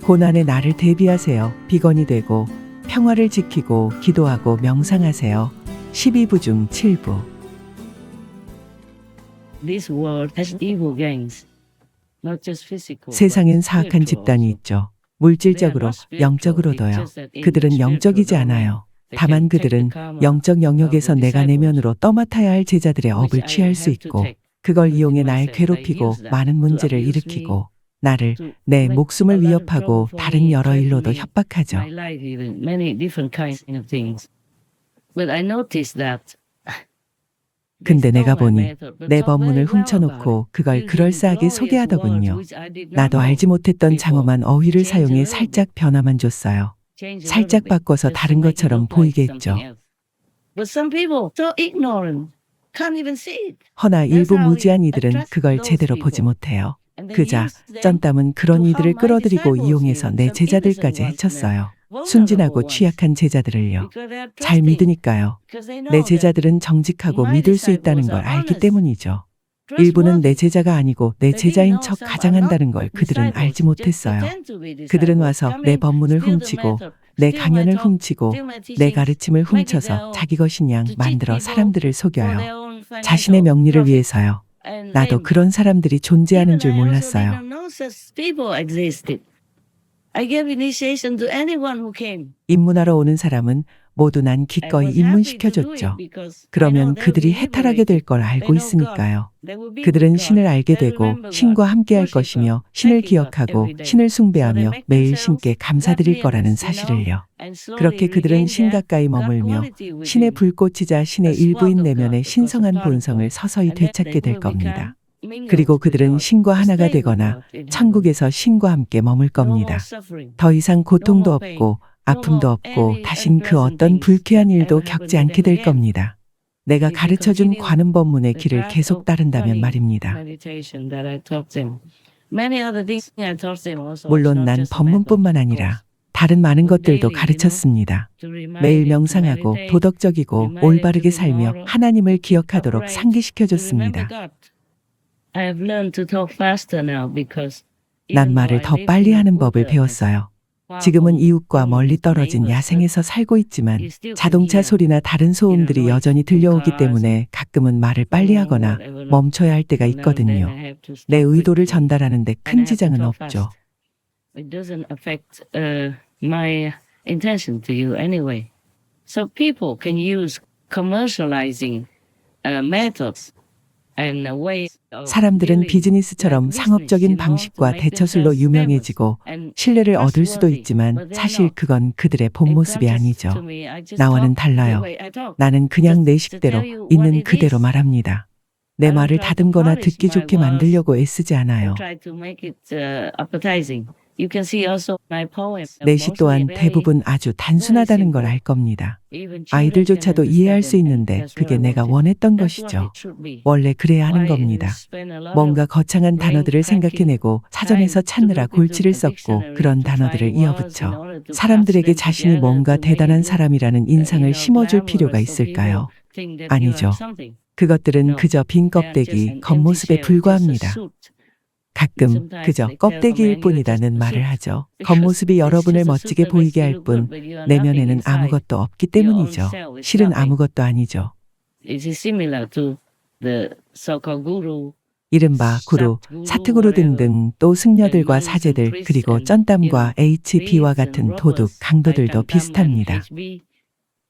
고난의 날을 대비하세요. 비건이 되고 평화를 지키고 기도하고 명상하세요. 12부 중 7부. This world has evil gangs, not just physical. 세상엔 사악한 집단이 있죠. 물질적으로, 영적으로도요. 그들은 영적이지 않아요. 다만 그들은 영적 영역에서 내가 내면으로 떠맡아야 할 제자들의 업을 취할 수 있고, 그걸 이용해 날 괴롭히고 많은 문제를 일으키고, 나를, 내 목숨을 위협하고 다른 여러 일로도 협박하죠. 근데 내가 보니 내 법문을 훔쳐놓고 그걸 그럴싸하게 소개하더군요. 나도 알지 못했던 장엄한 어휘를 사용해 살짝 변화만 줬어요. 살짝 바꿔서 다른 것처럼 보이게 했죠. 허나 일부 무지한 이들은 그걸 제대로 보지 못해요. 그자, 쩐땀은 그런 이들을 끌어들이고 이용해서 내 제자들까지 해쳤어요. 순진하고 취약한 제자들을요. 잘 믿으니까요. 내 제자들은 정직하고 믿을 수 있다는 걸 알기 때문이죠. 일부는 내 제자가 아니고 내 제자인 척 가장한다는 걸 그들은 알지 못했어요. 그들은 와서 내 법문을 훔치고 내 강연을 훔치고 내 가르침을 훔쳐서 자기 것인 양 만들어 사람들을 속여요. 자신의 명리를 위해서요. 나도 그런 사람들이 존재하는 줄 몰랐어요. 입문하러 오는 사람은 모두 난 기꺼이 입문시켜줬죠. 그러면 그들이 해탈하게 될 걸 알고 있으니까요. 그들은 신을 알게 되고 신과 함께 할 것이며 신을 기억하고 신을 숭배하며 매일 신께 감사드릴 거라는 사실을요. 그렇게 그들은 신 가까이 머물며 신의 불꽃이자 신의 일부인 내면의 신성한 본성을 서서히 되찾게 될 겁니다. 그리고 그들은 신과 하나가 되거나 천국에서 신과 함께 머물 겁니다. 더 이상 고통도 없고 아픔도 없고 다신 그 어떤 불쾌한 일도 겪지 않게 될 겁니다. 내가 가르쳐준 관음 법문의 길을 계속 따른다면 말입니다. 물론 난 법문뿐만 아니라 다른 많은 것들도 가르쳤습니다. 매일 명상하고 도덕적이고 올바르게 살며 하나님을 기억하도록 상기시켜줬습니다. 난 말을 더 빨리 하는 법을 배웠어요. 지금은 이웃과 멀리 떨어진 야생에서 살고 있지만 자동차 소리나 다른 소음들이 여전히 들려오기 때문에 가끔은 말을 빨리 하거나 멈춰야 할 때가 있거든요. 내 의도를 전달하는데 큰 지장은 없죠. So people can use commercializing methods. 사람들은 비즈니스처럼 상업적인 방식과 대처술로 유명해지고 신뢰를 얻을 수도 있지만 사실 그건 그들의 본 모습이 아니죠. 나와는 달라요. 나는 그냥 내 식대로 있는 그대로 말합니다. 내 말을 다듬거나 듣기 좋게 만들려고 애쓰지 않아요. 내 시 또한 대부분 아주 단순하다는 걸 알 겁니다. 아이들조차도 이해할 수 있는데 그게 내가 원했던 것이죠. 원래 그래야 하는 겁니다. 뭔가 거창한 단어들을 생각해내고 사전에서 찾느라 골치를 썼고 그런 단어들을 이어붙여 사람들에게 자신이 뭔가 대단한 사람이라는 인상을 심어줄 필요가 있을까요? 아니죠. 그것들은 그저 빈 껍데기, 겉모습에 불과합니다. 가끔 그저 껍데기일 뿐이라는 말을 하죠. 겉모습이 여러분을 멋지게 보이게 할 뿐 내면에는 아무것도 없기 때문이죠. 실은 아무것도 아니죠. 이른바 구루, 사트구루 등등 또 승려들과 사제들 그리고 쩐땀과 HB와 같은 도둑, 강도들도 비슷합니다.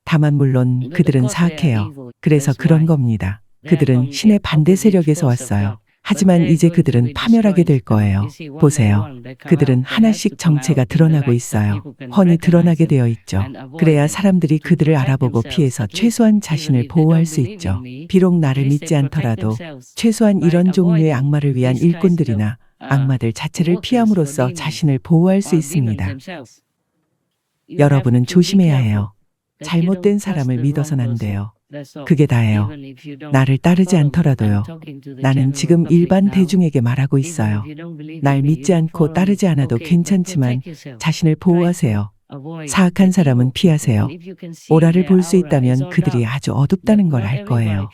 다만 물론 그들은 사악해요. 그래서 그런 겁니다. 그들은 신의 반대 세력에서 왔어요. 하지만 이제 그들은 파멸하게 될 거예요. 보세요. 그들은 하나씩 정체가 드러나고 있어요. 훤히 드러나게 되어 있죠. 그래야 사람들이 그들을 알아보고 피해서 최소한 자신을 보호할 수 있죠. 비록 나를 믿지 않더라도 최소한 이런 종류의 악마를 위한 일꾼들이나 악마들 자체를 피함으로써 자신을 보호할 수 있습니다. 여러분은 조심해야 해요. 잘못된 사람을 믿어선 안 돼요. 그게 다예요. 나를 따르지 않더라도요. 나는 지금 일반 대중에게 말하고 있어요. 날 믿지 않고 따르지 않아도 괜찮지만 자신을 보호하세요. 사악한 사람은 피하세요. 오라를 볼 수 있다면 그들이 아주 어둡다는 걸 알 거예요.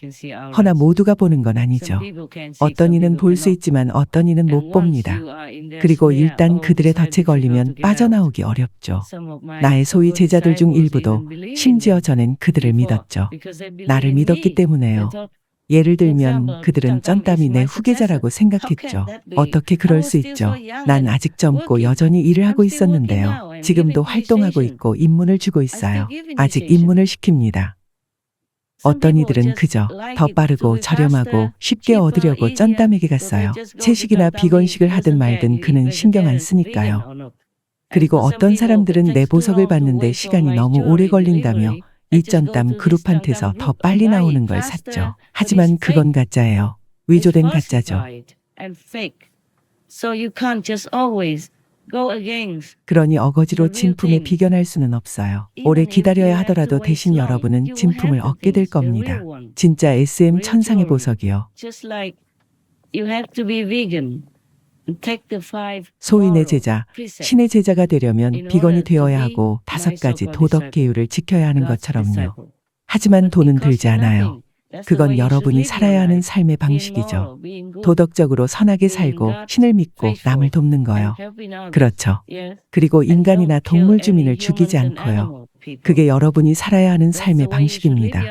허나 모두가 보는 건 아니죠. 어떤 이는 볼 수 있지만 어떤 이는 못 봅니다. 그리고 일단 그들의 덫에 걸리면 빠져나오기 어렵죠. 나의 소위 제자들 중 일부도 심지어 저는 그들을 믿었죠. 나를 믿었기 때문에요. 예를 들면 그들은 쩐땀이 내 후계자라고 생각했죠. 어떻게 그럴 수 있죠? 난 아직 젊고 여전히 일을 하고 있었는데요. 지금도 활동하고 있고 입문을 주고 있어요. 아직 입문을 시킵니다. 어떤 이들은 그저 더 빠르고 저렴하고 쉽게 얻으려고 쩐땀에게 갔어요. 채식이나 비건식을 하든 말든 그는 신경 안 쓰니까요. 그리고 어떤 사람들은 내 보석을 받는데 시간이 너무 오래 걸린다며 이 쩐땀 그룹한테서 더 빨리 나오는 걸 샀죠. 하지만 그건 가짜예요. 위조된 가짜죠. 그러니 어거지로 진품에 비견할 수는 없어요. 오래 기다려야 하더라도 대신 여러분은 진품을 얻게 될 겁니다. 진짜 SM 천상의 보석이요. 소위 내 제자, 신의 제자가 되려면 비건이 되어야 하고 5가지 도덕 계율을 지켜야 하는 것처럼요. 하지만 돈은 들지 않아요. 그건 여러분이 살아야 하는 삶의 방식이죠. 도덕적으로 선하게 살고 신을 믿고 남을 돕는 거요. 그렇죠. 그리고 인간이나 동물 주민을 죽이지 않고요. 그게 여러분이 살아야 하는 삶의 방식입니다.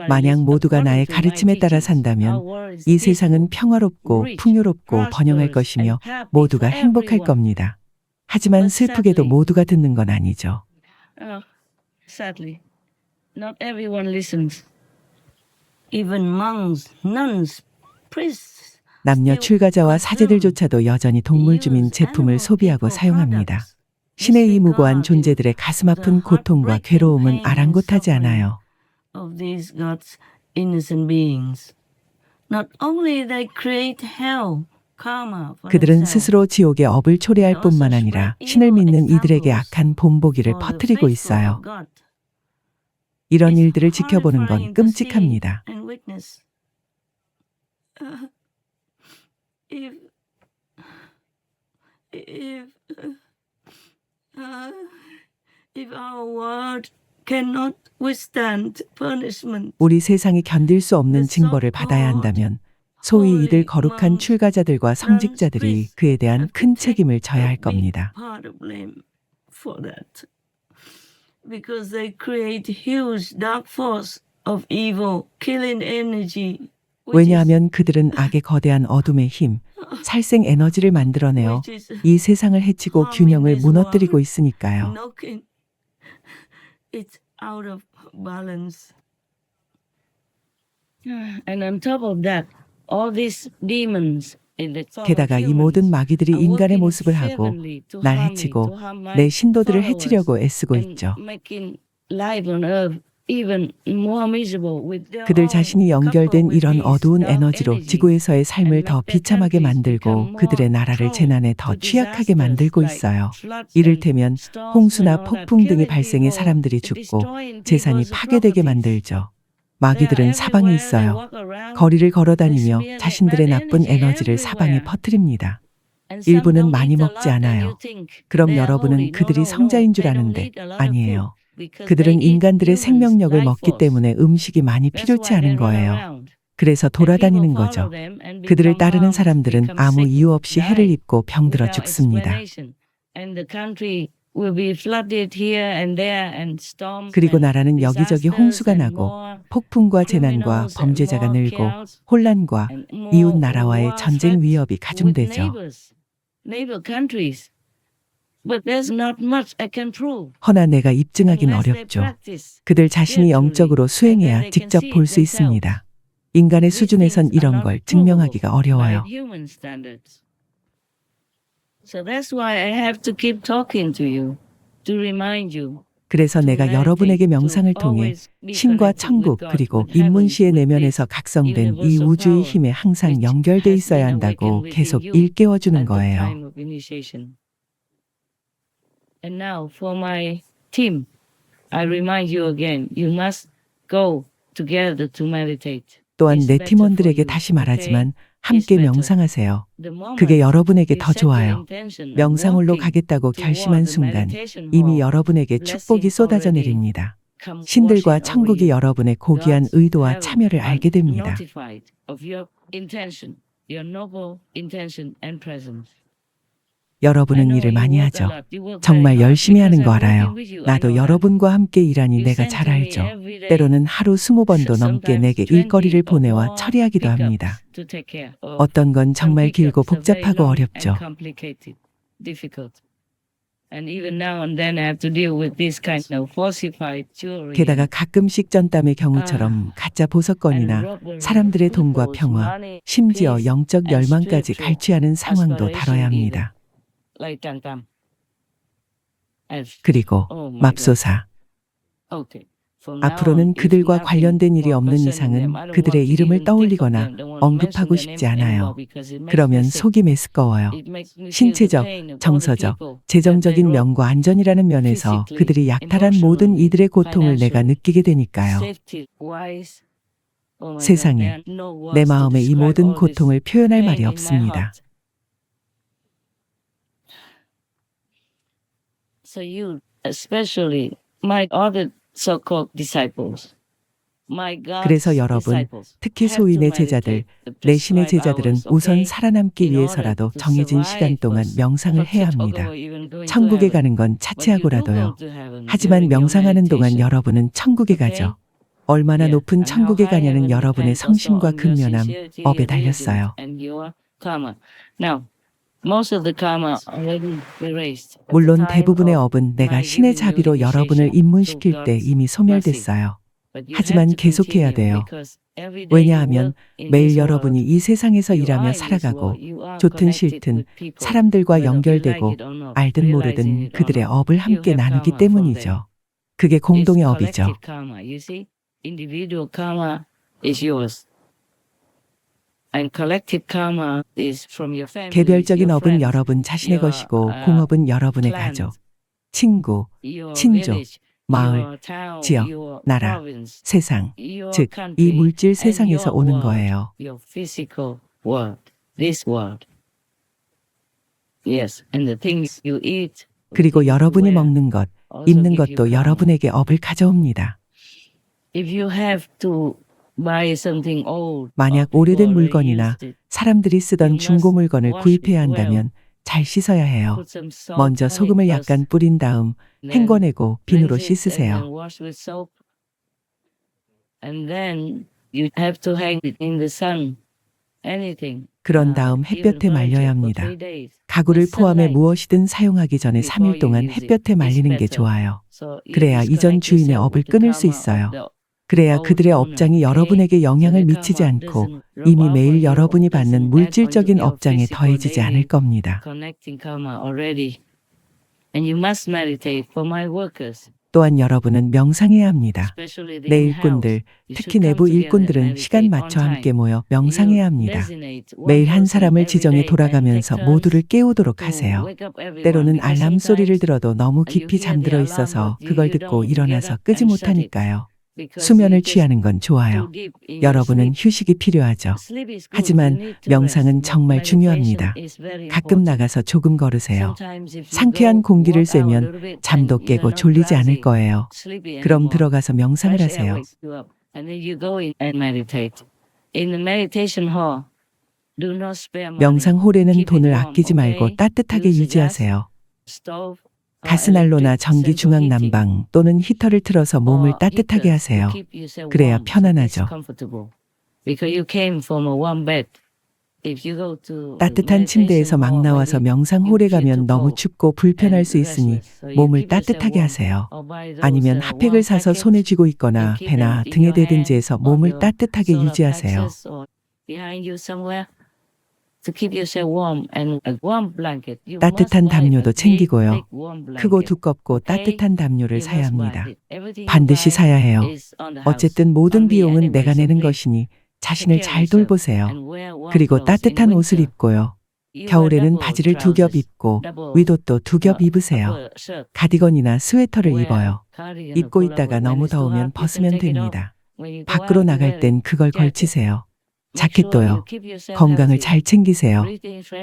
만약 모두가 나의 가르침에 따라 산다면 이 세상은 평화롭고 풍요롭고 번영할 것이며 모두가 행복할 겁니다. 하지만 슬프게도 모두가 듣는 건 아니죠. Sadly, not everyone listens. Even monks, nuns, priests. 남녀 출가자와 사제들조차도 여전히 동물 주민 제품을 소비하고 사용합니다. 신의 이 무고한 존재들의 가슴 아픈 고통과 괴로움은 아랑곳하지 않아요. Of these gods, innocent beings. Not only they create hell, karma for 그들은 themselves, 스스로 지옥의 업을 초래할 뿐만 아니라 신을 믿는 이들에게 악한 본보기를 for the 퍼뜨리고 faithful 있어요. of God. 이런 It's 일들을 지켜보는 건 horrifying to see 끔찍합니다. and witness. If if our world cannot withstand punishment, 우리 세상이 견딜 수 없는 징벌을 받아야 한다면 소위 이들 거룩한 출가자들과 성직자들이 그에 대한 큰 책임을 져야 할 겁니다. part of blame for that, because they create huge dark force of evil, killing energy. 왜냐하면 그들은 악의 거대한 어둠의 힘, 살생 에너지를 만들어내어 이 세상을 해치고 균형을 무너뜨리고 있으니까요. knocking it out of balance. And on top of that, all these demons in the form of 게다가 이 humans 모든 마귀들이 are 인간의 working 모습을 하고 fervently to 날 harm me, 해치고 to harm my 내 신도들을 followers, 해치려고 애쓰고 and 있죠. making life on earth even more miserable with their 그들 own 자신이 coupled 연결된 with 이런 this 어두운 dark 에너지로 energy. 지구에서의 삶을 and 더 make their 비참하게 countries 만들고 become 그들의 more 나라를 prone 재난에 더 to 취약하게 disasters 만들고 like 있어요. floods and 이를테면 storms 홍수나 and all that, 폭풍 등이 killing 발생해 people, 사람들이 죽고 destroying 재산이 people's 파괴되게 properties. 만들죠. They are 마귀들은 사방에 everywhere, they 있어요. walk around, 거리를 걸어다니며 they smear their 자신들의 bad 나쁜 energy 에너지를 사방에 everywhere. 퍼뜨립니다. And some 일부는 don't 많이 eat a 먹지 lot and 않아요. you think 그럼 they are 여러분은 holy. No, 그들이 no, no. 성자인 줄 They don't 아는데 eat a lot of 아니에요. food because 그들은 they eat 인간들의 humans' 생명력을 life 먹기 force. 때문에 음식이 많이 That's 필요치 why they 않은 run 거예요. around. 그래서 And people 돌아다니는 follow 거죠. them and 그들을 become 따르는 harmed, 사람들은 become 아무 sick, 이유 없이 해를 die 입고 병들어 without 죽습니다. explanation. And the country will be flooded here and there and storms 그리고 and 나라는 여기저기 disasters 홍수가 and 나고 more 폭풍과 재난과 criminals and 범죄자가 more 늘고 chaos 혼란과 and 이웃 more 나라와의 war 전쟁 threats 위협이 with 가중되죠. neighbor countries. But there's not much I can prove 허나 내가 입증하긴 unless they 어렵죠. practice 그들 자신이 spiritually, 영적으로 and then 수행해야 they can 직접 see 볼 it 수 있습니다. themselves. 인간의 These 수준에선 things are 이런 not 걸 provable 증명하기가 by 어려워요. human standards. So that's why I have to keep talking to you, to remind you. 그래서 내가 여러분에게 명상을 통해 신과 천국 그리고 인문시의 내면에서 각성된 이 우주의 힘에 항상 연결돼 있어야 한다고 계속 일깨워주는 거예요. And now for my team, I remind you again, you must go together to meditate. 또한 It's 내 better for 팀원들에게 you, 다시 okay? 말하지만 함께 명상하세요. 그게 여러분에게 더 좋아요. 명상홀로 가겠다고 결심한 순간 이미 여러분에게 축복이 쏟아져 내립니다. 신들과 천국이 여러분의 고귀한 의도와 참여를 알게 됩니다. 여러분은 일을 많이 하죠. 정말 열심히 하는 거 알아요. 나도 여러분과 함께 일하니 내가 잘 알죠. 때로는 하루 20번도 넘게 내게 일거리를 보내와 처리하기도 합니다. 어떤 건 정말 길고 복잡하고 어렵죠. 게다가 가끔씩 전담의 경우처럼 가짜 보석건이나 사람들의 돈과 평화, 심지어 영적 열망까지 갈취하는 상황도 다뤄야 합니다. 그리고 맙소사. 앞으로는 그들과 관련된 일이 없는 이상은 그들의 이름을 떠올리거나 언급하고 싶지 않아요. 그러면 속이 메스꺼워요. 신체적, 정서적, 재정적인 명과 안전이라는 면에서 그들이 약탈한 모든 이들의 고통을 내가 느끼게 되니까요. 세상에, 내 마음에 이 모든 고통을 표현할 말이 없습니다. So you, especially my other so-called disciples, my God's 그래서 여러분, disciples, 특히 have 소위 to 내 제자들, meditate 내신의 the prescribed 제자들은 hours, 우선 okay? 살아남기 In order 위해서라도 to 정해진 survive 시간 동안 first, 명상을 not to 해야 talk 합니다. about even going to 천국에 heaven. 가는 건 But you do 차치하고라도요. go to heaven 하지만 during your 명상하는 동안 meditation. 여러분은 천국에 가죠. 얼마나 Yeah. 높은 And how 천국에 high 가냐는 heaven 여러분의 depends also 성심과 on your 근면함, sincerity 업에 and diligence 달렸어요. and your karma. Now, most of the karma already erased. At the 물론 time 대부분의 of 업은 내가 my 신의 giving you 자비로 여러분을 initiation 입문시킬 through 때 God's 이미 mercy. 소멸됐어요. But you have 하지만 to 계속해야 continue 돼요. because every day you 왜냐하면 work in 매일 this 여러분이 world. 이 세상에서 You 일하며 are in this 살아가고 world. You are 좋든 connected 싫든 with people, 사람들과 whether you like 연결되고 it or not, 알든 realizing 모르든 it or 그들의 not. 업을 You 함께 have 나누기 karma from them. 때문이죠. 그게 It's 공동의 업이죠. collective karma. You see, individual karma is yours. And collective karma is from your family, 개별적인 your 업은 friends, 여러분 자신의 your 것이고 공업은 여러분의 clan, 가족, 친구, your 친족, village, 마을, your town, 지역, your 나라, province, 세상, your 즉 이 country, 물질 and 세상에서 your 오는 world, 거예요. your physical world, this world. Yes, and the things you eat, 그리고 you 여러분이 wear, 먹는 것, also 입는 give you 것도 karma. 여러분에게 업을 가져옵니다. If you have to buy something old, 만약 or people 오래된 already 물건이나 used it, 사람들이 you 쓰던 must 중고 물건을 wash it 구입해야 well. 한다면 잘 씻어야 해요. Put some salt 먼저 on it 소금을 first, 약간 뿌린 다음 then 헹궈내고 비누로 rinse it and then 씻으세요. wash with soap. And then you have to hang it in the sun. Anything. 그런 다음 even 햇볕에 말려야 furniture for 합니다. 3 days. 가구를 With 포함해 sunlight 무엇이든 사용하기 전에 before 3일 you 동안 use it. 햇볕에 It's 말리는 게 better. 좋아요. So you 그래야 이전 disconnect 주인의 yourself 업을 with the 끊을 수 karma of 있어요. the 그래야 old 그들의 owner, 업장이 okay? 여러분에게 So 영향을 the 미치지 karma 않고 doesn't rub 이미 off on 매일 you, 여러분이 doesn't 받는 add onto 물질적인 your 업장에 physical 더해지지 않을 daily 겁니다. connecting karma already. And you must meditate for my workers. 또한 여러분은 명상해야 합니다. Especially the 내 in-house. 일꾼들, You 특히 should come 내부 together and 일꾼들은 시간 meditate on 맞춰 함께 time. 모여 You 명상해야 합니다. designate one 매일 한 person 사람을 every 지정해 day and take 돌아가면서 turns 모두를 깨우도록 to 하세요. wake up everyone. 때로는 Because 알람 소리를 sometimes 들어도 너무 you 깊이 hear the 잠들어 alarm, 있어서 but 그걸 you 듣고 don't get 일어나서 up 끄지 and shut it. 못하니까요. Because 수면을 you just 취하는 건 too 좋아요. deep in your 여러분은 sleep. 휴식이 필요하죠. Sleep is good. You 하지만 need to rest. 명상은 But 정말 meditation 중요합니다. is very 가끔 important. 나가서 조금 걸으세요. Sometimes if you 상쾌한 go 공기를 walk out a 쐬면 little bit 잠도 and you're 깨고 not 졸리지 않을 drowsy, 거예요. sleepy 그럼 anymore. 들어가서 명상을 Fresh air 하세요. wakes you up, and then you go in and meditate. In the meditation hall, do not spare money. 명상 홀에는 Keep it 돈을 warm, 아끼지 말고 okay? 따뜻하게 Use a gas 유지하세요. stove, 가스난로나 electric 전기 central 중앙 heating, 난방 또는 히터를 틀어서 몸을 or 따뜻하게 heaters to 하세요. keep yourself 그래야 warm, so it's 편안하죠. comfortable. Because you came from a warm bed. If you go to the 따뜻한 meditation 침대에서 막 hall, 나와서 maybe 명상 you 홀에 feel 가면 too 너무 cold 춥고 불편할 and 수 있으니 restless, so you 몸을 keep yourself 따뜻하게 warm. 하세요. Or buy those 아니면 핫팩을 warm 사서 손에 packets 쥐고 and 있거나 keep them 배나 in 등에 your 대든지해서 hand or 몸을 your 따뜻하게 solar 유지하세요. plexus or behind you somewhere to keep yourself warm. And a warm blanket. You must 따뜻한 buy a 담요도 big, 챙기고요. big warm 크고 blanket. 두껍고 Okay? 따뜻한 담요를 You 사야 must buy 합니다. it. Everything you 반드시 buy 사야 해요. is on the house. 어쨌든 모든 On me 비용은 anyway, 내가 so 내는 please 것이니 take 자신을 care of 잘 yourself 돌보세요. and wear warm 그리고 clothes. In 따뜻한 옷을 winter, 입고요. you wear 겨울에는 double 바지를 2겹 trousers, 입고 double 위도 또 2겹 입으세요. upper shirt. 가디건이나 스웨터를 Wear 입어요. cardigan or 입고 pullover. 있다가 When 너무 it's too 더우면 hot, you can 벗으면 take it off. 됩니다. When you go 밖으로 out, you 나갈 wear 땐 그걸 jacket. 걸치세요. 자켓도요. 건강을 잘 챙기세요.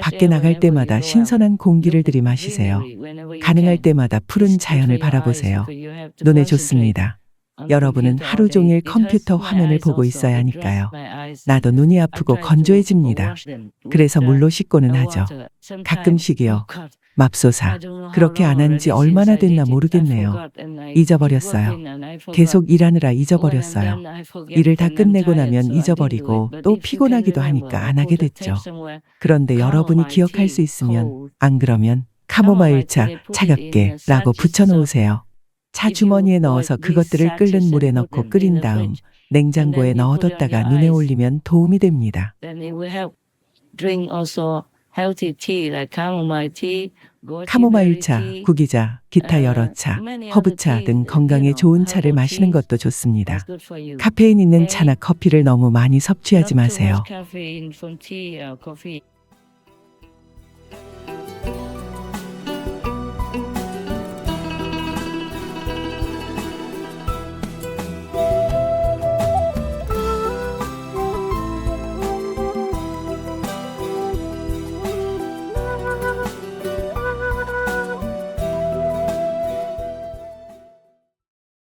밖에 나갈 때마다 신선한 공기를 들이마시세요. 가능할 때마다 푸른 자연을 바라보세요. 눈에 좋습니다. 여러분은 하루 종일 컴퓨터 화면을 보고 있어야 하니까요. 나도 눈이 아프고 건조해집니다. 그래서 물로 씻고는 하죠. 가끔씩이요. 맙소사. 그렇게 안 한 지 얼마나 됐나 모르겠네요. 잊어버렸어요. 계속 일하느라 잊어버렸어요. 일을 다 끝내고 나면 잊어버리고 또 피곤하기도 하니까 안 하게 됐죠. 그런데 여러분이 기억할 수 있으면, 안 그러면 카모마일 차 차갑게 라고 붙여놓으세요. 차 주머니에 넣어서 그것들을 끓는 물에 넣고 끓인 다음 냉장고에 넣어뒀다가 눈에 올리면 도움이 됩니다. 카모마일 차, 구기자, 기타 여러 차, 허브차 등 건강에 좋은 차를 마시는 것도 좋습니다. 카페인 있는 차나 커피를 너무 많이 섭취하지 마세요.